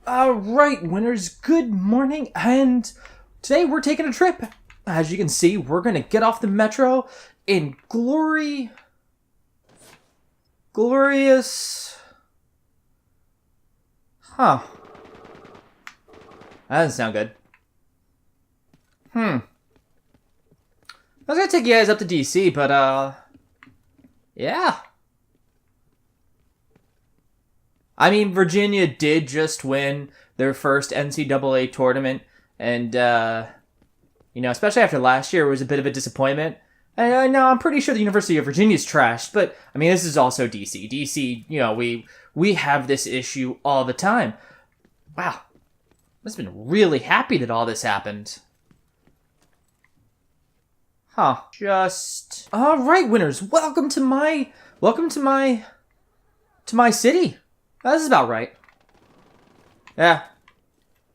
Alright, winners, good morning, and today we're taking a trip. As you can see, we're gonna get off the metro in glorious... Huh. That doesn't sound good. I was gonna take you guys up to DC, but, yeah. I mean, Virginia did just win their first NCAA tournament, and, especially after last year, it was a bit of a disappointment. And I know I'm pretty sure the University of Virginia's trashed, but, I mean, this is also DC. DC, we have this issue all the time. Wow. Must have been really happy that all this happened. Huh. Alright, winners, welcome to my city. This is about right. Yeah.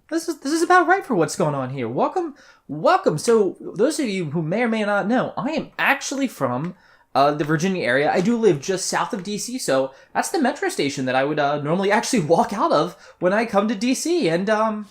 This is about right for what's going on here. Welcome. So, those of you who may or may not know, I am actually from the Virginia area. I do live just south of DC, so that's the metro station that I would normally actually walk out of when I come to DC. And,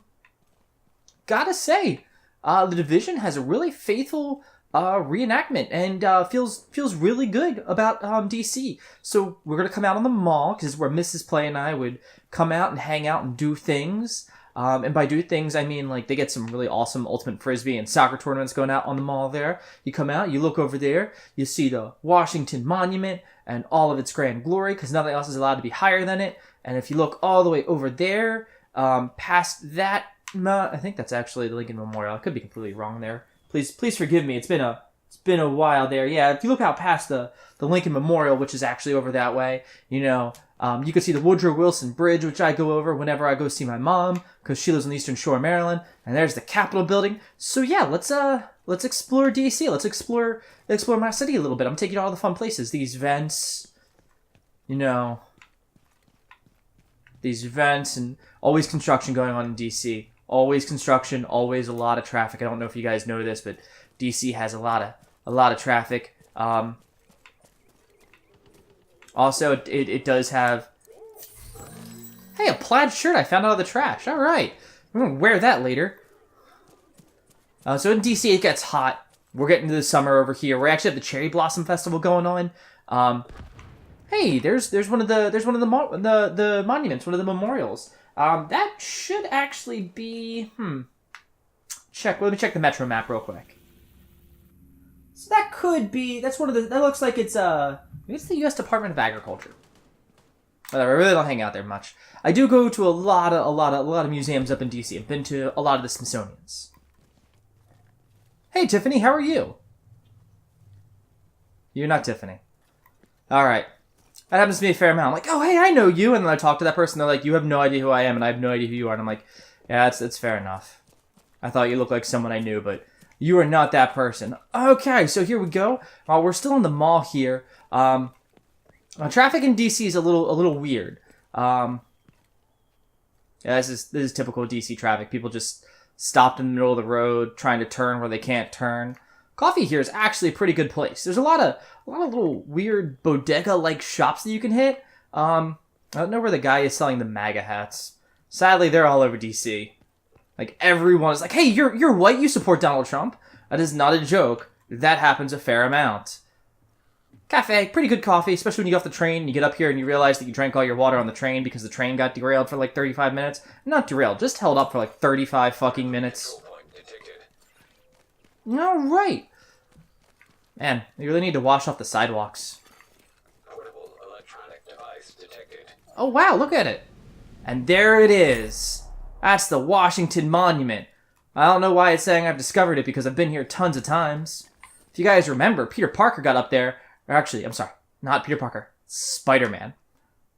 gotta say, the Division has a really faithful reenactment and feels really good about DC. So we're gonna come out on the mall because this is where Mrs. Play and I would come out and hang out and do things. And by do things, I mean like they get some really awesome ultimate frisbee and soccer tournaments going out on the mall there. You come out, you look over there, you see the Washington Monument and all of its grand glory because nothing else is allowed to be higher than it. And if you look all the way over there, past that, I think that's actually the Lincoln Memorial. I could be completely wrong there. Please forgive me. It's been a while there. Yeah, if you look out past the Lincoln Memorial, which is actually over that way, you can see the Woodrow Wilson Bridge, which I go over whenever I go see my mom because she lives on the Eastern Shore of Maryland. And there's the Capitol building. So yeah, let's explore DC. Let's explore my city a little bit. I'm taking you to all the fun places. These vents, and always construction going on in DC. Always construction, always a lot of traffic. I don't know if you guys know this, but DC has a lot of traffic. Also, it does have... Hey, a plaid shirt I found out of the trash. All right. I'm going to wear that later. So in DC, it gets hot. We're getting to the summer over here. We actually have the Cherry Blossom Festival going on. Hey, there's one of the monuments, one of the memorials. That should actually be... Let me check the Metro map real quick. So that could be... That looks like it's, maybe it's the U.S. Department of Agriculture. Whatever, I really don't hang out there much. I do go to a lot of museums up in D.C. I've been to a lot of the Smithsonian's. Hey, Tiffany, how are you? You're not Tiffany. Alright. That happens to me a fair amount. I'm like, oh, hey, I know you. And then I talk to that person. They're like, you have no idea who I am, and I have no idea who you are. And I'm like, yeah, it's fair enough. I thought you looked like someone I knew, but you are not that person. Okay, so here we go. We're still in the mall here. Traffic in DC is a little weird. Yeah, this is typical DC traffic. People just stopped in the middle of the road, trying to turn where they can't turn. Coffee here is actually a pretty good place. There's a lot of little weird bodega-like shops that you can hit. I don't know where the guy is selling the MAGA hats. Sadly, they're all over DC. Like, everyone is like, hey, you're white, you support Donald Trump. That is not a joke. That happens a fair amount. Cafe, pretty good coffee, especially when you get off the train and you get up here and you realize that you drank all your water on the train because the train got derailed for like 35 minutes. Not derailed, just held up for like 35 fucking minutes. Alright. Man, we really need to wash off the sidewalks. Portable electronic device detected. Oh wow, look at it. And there it is. That's the Washington Monument. I don't know why it's saying I've discovered it because I've been here tons of times. If you guys remember, Peter Parker got up there. Or actually, I'm sorry, not Peter Parker. Spider-Man.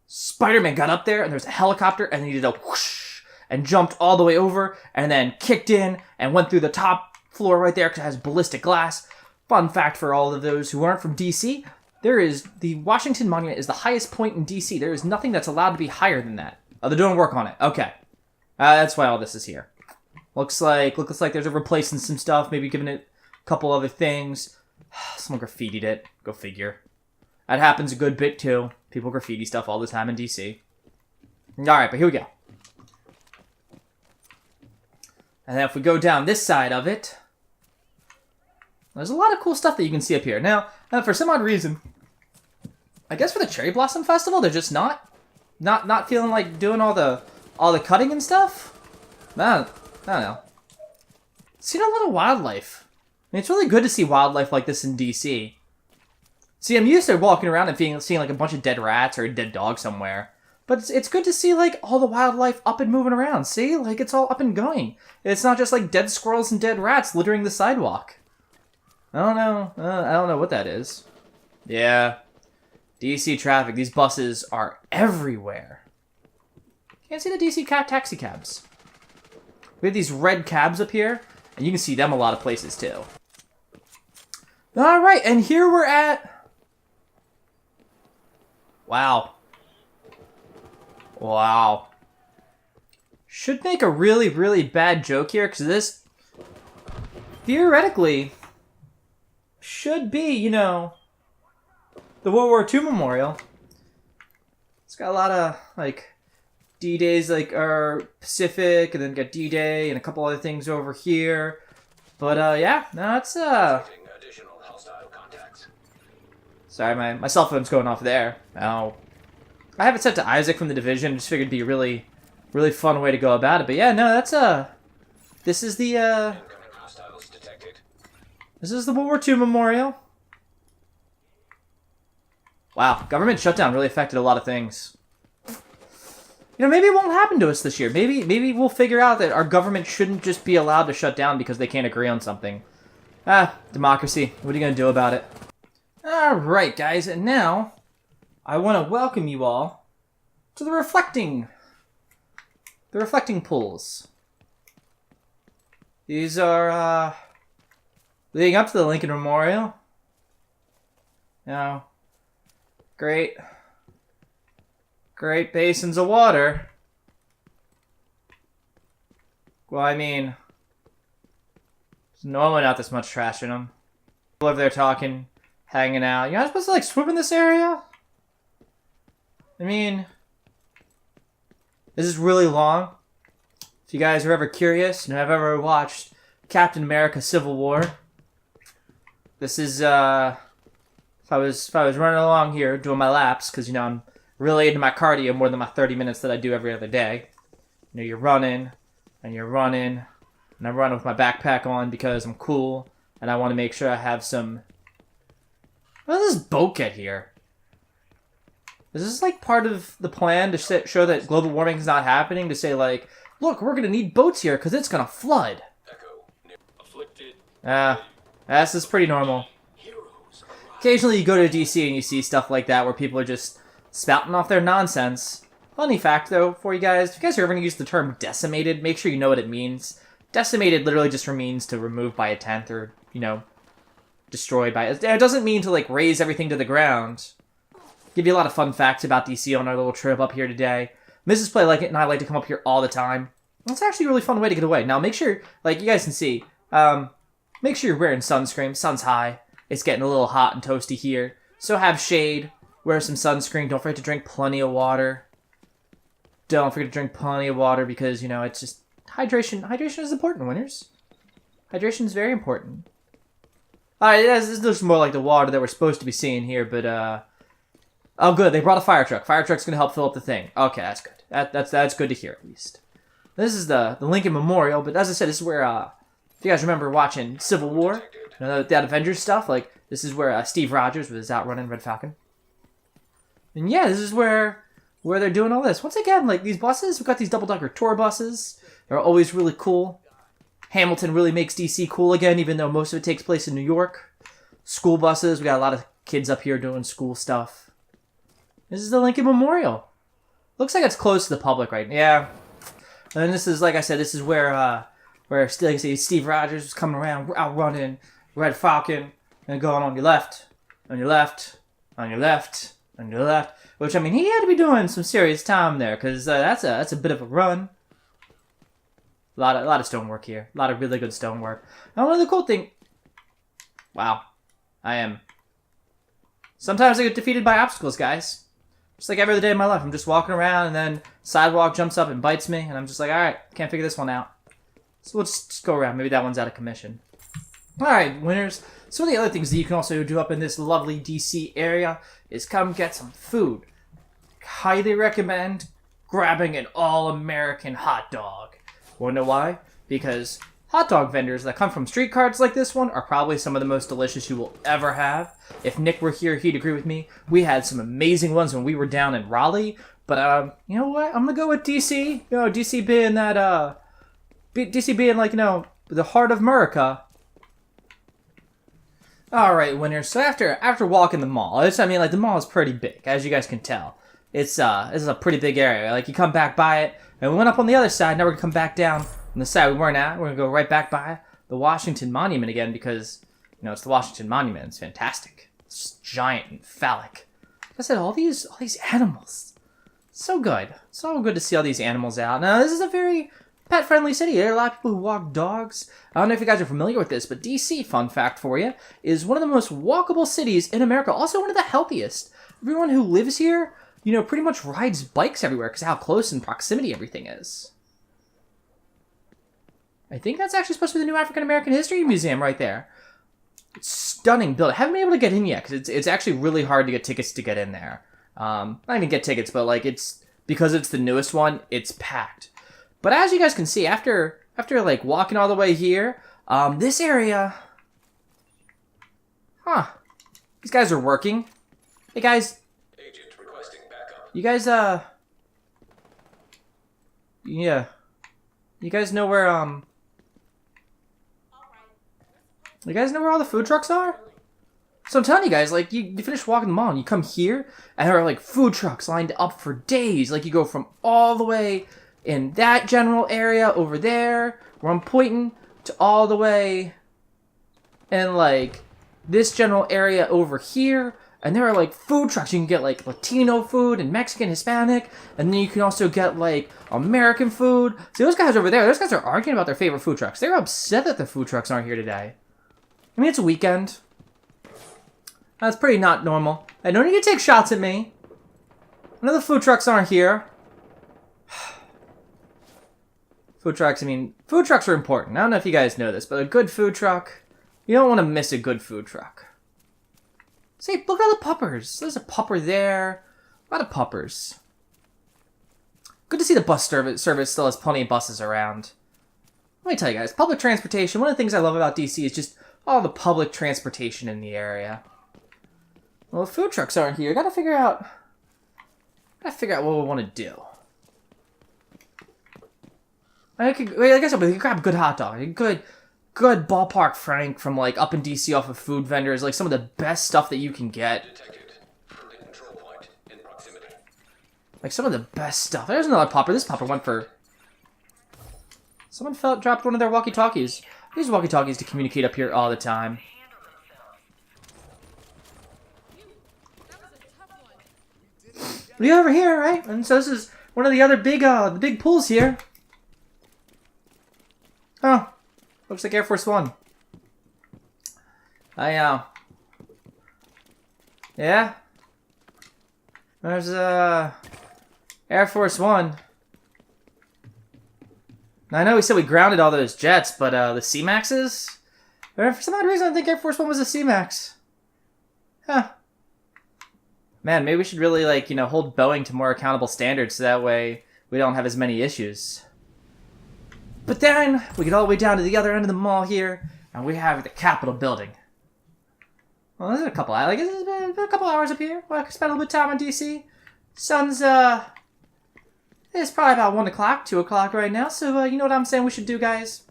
Spider-Man got up there and there was a helicopter and he did a whoosh and jumped all the way over and then kicked in and went through the top floor right there because it has ballistic glass. Fun fact for all of those who aren't from DC, the Washington Monument is the highest point in DC. There is nothing that's allowed to be higher than that. Oh, they're doing work on it. Okay. That's why all this is here. Looks like there's a replacing some stuff, maybe giving it a couple other things. Someone graffitied it. Go figure. That happens a good bit too. People graffiti stuff all the time in DC. Alright, but here we go. And then if we go down this side of it, there's a lot of cool stuff that you can see up here. Now, for some odd reason, I guess for the Cherry Blossom Festival, they're just not feeling like doing all the cutting and stuff. I don't know. Seen a lot of wildlife. I mean, it's really good to see wildlife like this in DC. See, I'm used to walking around and seeing like a bunch of dead rats or a dead dog somewhere. But it's good to see like all the wildlife up and moving around. See, like it's all up and going. It's not just like dead squirrels and dead rats littering the sidewalk. I don't know what that is. Yeah. DC traffic. These buses are everywhere. Can't see the DC taxi cabs. We have these red cabs up here, and you can see them a lot of places too. All right, and here we're at. Wow. Wow. Should make a really, really bad joke here, because this theoretically should be, you know, the World War II memorial. It's got a lot of, like, D-Days, like, are Pacific, and then got D-Day, and a couple other things over here. But, yeah, no, it's, Additional hostile contacts. Sorry, my cell phone's going off there. Oh. I have it set to Isaac from the Division. Just figured it'd be a really, really fun way to go about it. But yeah, no, that's, this is the, Incoming hostiles detected. This is the World War II memorial. Wow, government shutdown really affected a lot of things. You know, maybe it won't happen to us this year. Maybe we'll figure out that our government shouldn't just be allowed to shut down because they can't agree on something. Democracy. What are you going to do about it? Alright, guys, and now I want to welcome you all to the reflecting pools. These are, leading up to the Lincoln Memorial. Now, great basins of water. Well, I mean, there's normally not this much trash in them. People over there talking, hanging out. You're not supposed to, like, swim in this area? I mean, this is really long. If you guys are ever curious and have ever watched Captain America Civil War, this is, if I was running along here doing my laps, because, you know, I'm really into my cardio more than my 30 minutes that I do every other day. You know, you're running, and I'm running with my backpack on because I'm cool, and I want to make sure I have some... What does this boat get here? Is this like part of the plan to show that global warming is not happening? To say like, look, we're going to need boats here because it's going to flood. This is pretty normal. Occasionally you go to DC and you see stuff like that where people are just spouting off their nonsense. Funny fact though for you guys, if you guys are ever going to use the term decimated, make sure you know what it means. Decimated literally just means to remove by a tenth or, you know, destroyed by it. It doesn't mean to like raise everything to the ground. Give you a lot of fun facts about DC on our little trip up here today. Mrs. Play Like It and I like to come up here all the time. It's actually a really fun way to get away. Now make sure, like you guys can see, make sure you're wearing sunscreen. Sun's high. It's getting a little hot and toasty here. So have shade. Wear some sunscreen. Don't forget to drink plenty of water. Don't forget to drink plenty of water because, you know, it's just hydration. Hydration is important, winners. Hydration is very important. Alright, this looks more like the water that we're supposed to be seeing here, but, oh, good. They brought a fire truck. Fire truck's going to help fill up the thing. Okay, that's good. That's good to hear, at least. This is the Lincoln Memorial, but as I said, this is where, if you guys remember watching Civil War, you know, that Avengers stuff, like, this is where Steve Rogers was out running Red Falcon. And yeah, this is where they're doing all this. Once again, like, these buses, we've got these double-decker tour buses. They're always really cool. Hamilton really makes DC cool again, even though most of it takes place in New York. School buses, we got a lot of kids up here doing school stuff. This is the Lincoln Memorial. Looks like it's closed to the public right now. Yeah. And this is, like I said, this is where Steve Rogers was coming around, out running Red Falcon, and going on your left, on your left, on your left, on your left. Which, I mean, he had to be doing some serious time there, because that's a bit of a run. A lot of stonework here. A lot of really good stonework. And one of the cool thing... Wow. Sometimes I get defeated by obstacles, guys. Just like every other day of my life. I'm just walking around, and then sidewalk jumps up and bites me, and I'm just like, alright, can't figure this one out. So let's just go around. Maybe that one's out of commission. Alright, winners. So one of the other things that you can also do up in this lovely DC area is come get some food. Highly recommend grabbing an all-American hot dog. Wanna know why? Because hot dog vendors that come from street carts like this one are probably some of the most delicious you will ever have. If Nick were here, he'd agree with me. We had some amazing ones when we were down in Raleigh. But, you know what? I'm gonna go with DC. You know, DC being that, DC being like, you know, the heart of America. Alright, winners. So after walking the mall, the mall is pretty big, as you guys can tell. This is a pretty big area. Like, you come back by it, and we went up on the other side, now we're gonna come back down on the side we weren't at. We're gonna go right back by the Washington Monument again, because, you know, it's the Washington Monument. It's fantastic. It's giant and phallic. Like I said, all these animals. So good. It's so good to see all these animals out. Now, this is a very pet-friendly city. There are a lot of people who walk dogs. I don't know if you guys are familiar with this, but DC, fun fact for you, is one of the most walkable cities in America. Also one of the healthiest. Everyone who lives here, you know, pretty much rides bikes everywhere because of how close in proximity everything is. I think that's actually supposed to be the new African American History Museum right there. It's stunning building. I haven't been able to get in yet because it's actually really hard to get tickets to get in there. Not even get tickets, but like because it's the newest one, it's packed. But as you guys can see, after like walking all the way here, this area, these guys are working. Hey guys, Agent requesting backup. you guys, yeah, you guys know where you guys know where all the food trucks are? So I'm telling you guys, like, you finish walking the mall and you come here, and there are, like, food trucks lined up for days. Like, you go from all the way in that general area over there, where I'm pointing, to all the way in, like, this general area over here. And there are, like, food trucks. You can get, like, Latino food and Mexican, Hispanic. And then you can also get, like, American food. See, those guys over there, those guys are arguing about their favorite food trucks. They're upset that the food trucks aren't here today. I mean, it's a weekend. That's pretty not normal. I don't need to take shots at me. I know the food trucks aren't here. Food trucks are important. I don't know if you guys know this, but a good food truck, you don't want to miss a good food truck. See, look at all the puppers. There's a pupper there. A lot of puppers. Good to see the bus service still has plenty of buses around. Let me tell you guys, public transportation, one of the things I love about DC is just all the public transportation in the area. Well, the food trucks aren't here. Gotta figure out what we want to do. I guess we could grab a good hot dog. A good ballpark Frank from, like, up in DC off of food vendors. Like, some of the best stuff that you can get. Detected. Friendly control point in proximity. Like, some of the best stuff. There's another popper. This popper went for... Someone dropped one of their walkie-talkies. I use walkie-talkies to communicate up here all the time. You over here, right? And so this is one of the other big pools here. Oh, looks like Air Force One. Yeah. There's Air Force One. Now, I know we said we grounded all those jets, but the C-Maxes? For some odd reason, I think Air Force One was a C-Max. Huh. Man, maybe we should really, like, you know, hold Boeing to more accountable standards so that way we don't have as many issues. But then, we get all the way down to the other end of the mall here, and we have the Capitol building. Well, this is a couple hours, it's been a couple hours up here. Well, I could spend a little bit of time in DC. Sun's, it's probably about 1 o'clock, 2 o'clock right now, so, you know what I'm saying we should do, guys?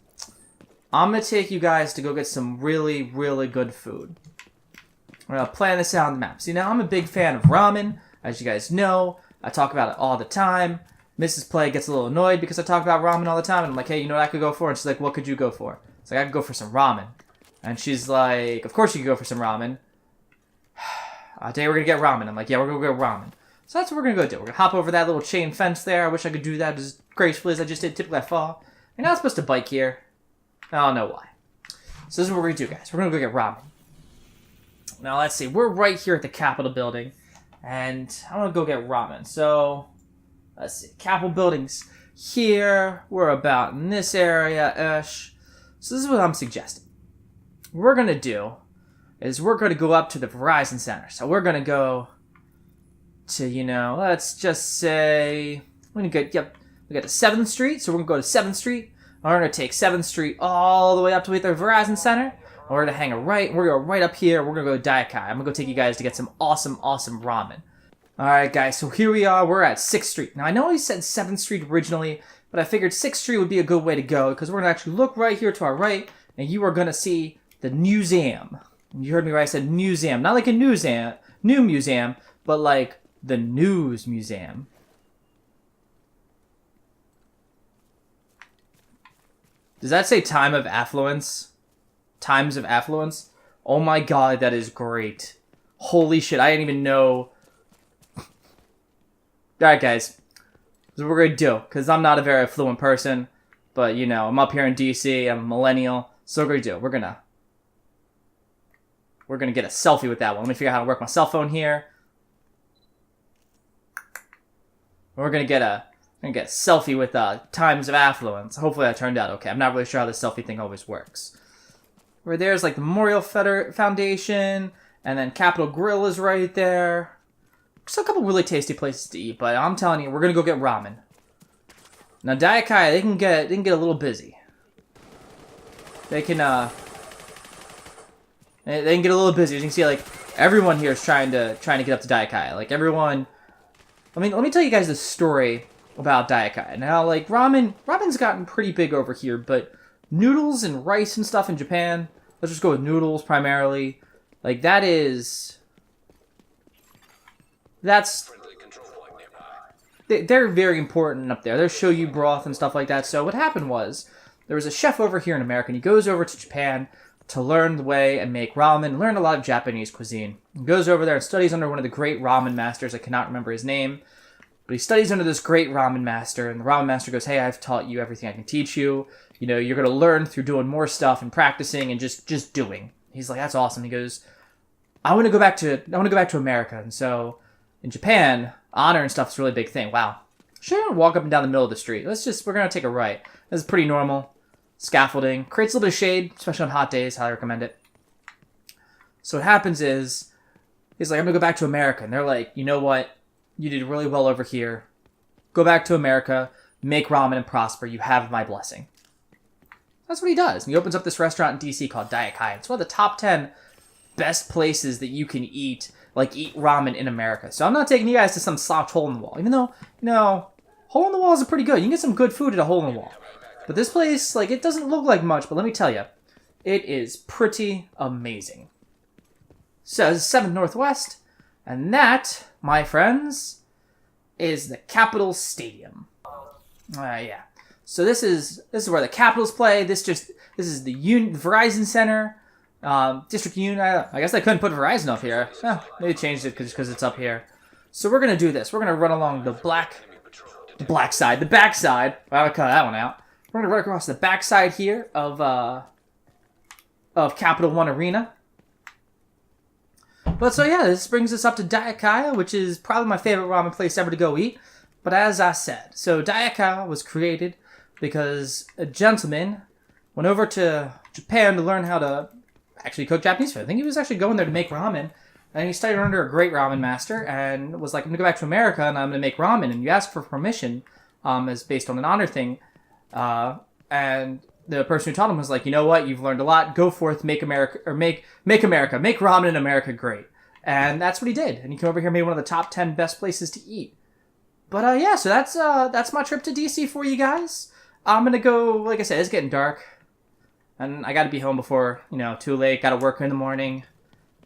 I'm gonna take you guys to go get some really, really good food. We're gonna plan this out on the map. See, now I'm a big fan of ramen, as you guys know. I talk about it all the time. Mrs. Play gets a little annoyed because I talk about ramen all the time, and I'm like, hey, you know what I could go for? And she's like, what could you go for? It's like, I could go for some ramen. And she's like, of course you could go for some ramen. Today we're gonna get ramen. I'm like, yeah, we're gonna go get ramen. So that's what we're gonna go do. We're gonna hop over that little chain fence there. I wish I could do that as gracefully as I just did. Typically I fall. You're not supposed to bike here. I don't know why. So this is what we're gonna do, guys. We're gonna go get ramen. Now, let's see. We're right here at the Capitol building, and I want to go get ramen. So, let's see. Capitol building's here. We're about in this area-ish. So this is what I'm suggesting. What we're going to do is we're going to go up to the Verizon Center. So we're going to go to, you know, let's just say, we're going to go, yep, we got to 7th Street. So we're going to go to 7th Street. We're going to take 7th Street all the way up to the Verizon Center. And we're going to hang a right. We're going to go right up here. We're going to go to Daikai. I'm going to go take you guys to get some awesome, awesome ramen. Alright guys, so here we are, we're at 6th Street. Now I know I said 7th Street originally, but I figured 6th Street would be a good way to go, because we're going to actually look right here to our right, and you are going to see the museum. You heard me right, I said museum. Not like a new museum, but like the news museum. Does that say time of affluence? Times of affluence? Oh my god, that is great. Holy shit, I didn't even know. Alright guys, this is what we're going to do, because I'm not a very affluent person, but you know, I'm up here in DC, I'm a millennial, so we're going to do, we're going to get a selfie with that one. Let me figure out how to work my cell phone here. We're going to get a selfie with times of affluence. Hopefully that turned out okay. I'm not really sure how this selfie thing always works. Where there's like the Memorial Foundation, and then Capitol Grill is right there. Still a couple really tasty places to eat, but I'm telling you, we're gonna go get ramen. Now, Daikai, they can get a little busy. They can get a little busy. As you can see, like everyone here is trying to get up to Daikai. Like everyone. Let me tell you guys the story about Daikai. Now, like ramen's gotten pretty big over here, but noodles and rice and stuff in Japan. Let's just go with noodles primarily. Like that's they're very important up there. There's shoyu broth and stuff like that. So what happened was there was a chef over here in America, and he goes over to Japan to learn the way and make ramen, learn a lot of Japanese cuisine. He goes over there and studies under one of the great ramen masters. I cannot remember his name, but he studies under this great ramen master, and the ramen master goes, "Hey, I've taught you everything I can teach you. You know, you're going to learn through doing more stuff and practicing and just doing." He's like, "That's awesome." He goes, I want to go back to America." And so in Japan, honor and stuff is a really big thing. Wow. Sure, walk up and down the middle of the street. We're going to take a right. This is pretty normal. Scaffolding. Creates a little bit of shade, especially on hot days. Highly recommend it. So what happens is, he's like, "I'm going to go back to America." And they're like, "You know what? You did really well over here. Go back to America, make ramen and prosper. You have my blessing." That's what he does. And he opens up this restaurant in DC called Daikai. It's one of the top 10 best places that you can eat ramen in America. So I'm not taking you guys to some slouch hole in the wall. Even though, you know, hole in the walls are pretty good. You can get some good food at a hole in the wall. But this place, like, it doesn't look like much, but let me tell you, it is pretty amazing. So this is 7th Northwest, and that, my friends, is the Capitol Stadium. Yeah. So this is where the Capitals play. This is the Verizon Center. District Union. I guess I couldn't put Verizon up here. Maybe changed it because it's up here. So we're gonna do this. We're gonna run along the backside. I'll cut that one out. We're gonna run across the backside here of Capital One Arena. But so yeah, this brings us up to Daikai, which is probably my favorite ramen place ever to go eat. But as I said, so Daikai was created because a gentleman went over to Japan to learn how to actually cook Japanese food. I think he was actually going there to make ramen, and he studied under a great ramen master and was like, "I'm gonna go back to America and I'm gonna make ramen." And you ask for permission, as based on an honor thing, and the person who taught him was like, "You know what? You've learned a lot. Go forth, make ramen in America great." And that's what he did. And he came over here and made one of the top 10 best places to eat. But yeah, so that's my trip to DC for you guys. I'm gonna go. Like I said, it's getting dark. And I gotta be home before, too late. Gotta work in the morning.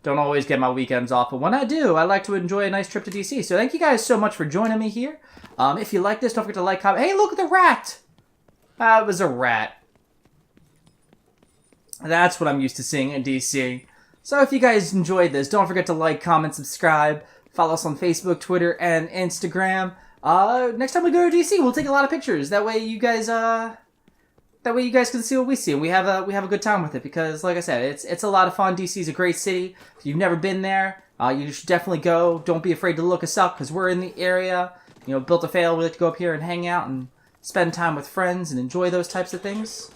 Don't always get my weekends off. But when I do, I like to enjoy a nice trip to DC. So thank you guys so much for joining me here. If you like this, don't forget to like, comment. Hey, look at the rat! It was a rat. That's what I'm used to seeing in DC. So if you guys enjoyed this, don't forget to like, comment, subscribe. Follow us on Facebook, Twitter, and Instagram. Next time we go to DC, we'll take a lot of pictures. That way you guys can see what we see, and we have a good time with it. Because, like I said, it's a lot of fun. DC's a great city. If you've never been there, you should definitely go. Don't be afraid to look us up, because we're in the area. Built to fail. We like to go up here and hang out and spend time with friends and enjoy those types of things.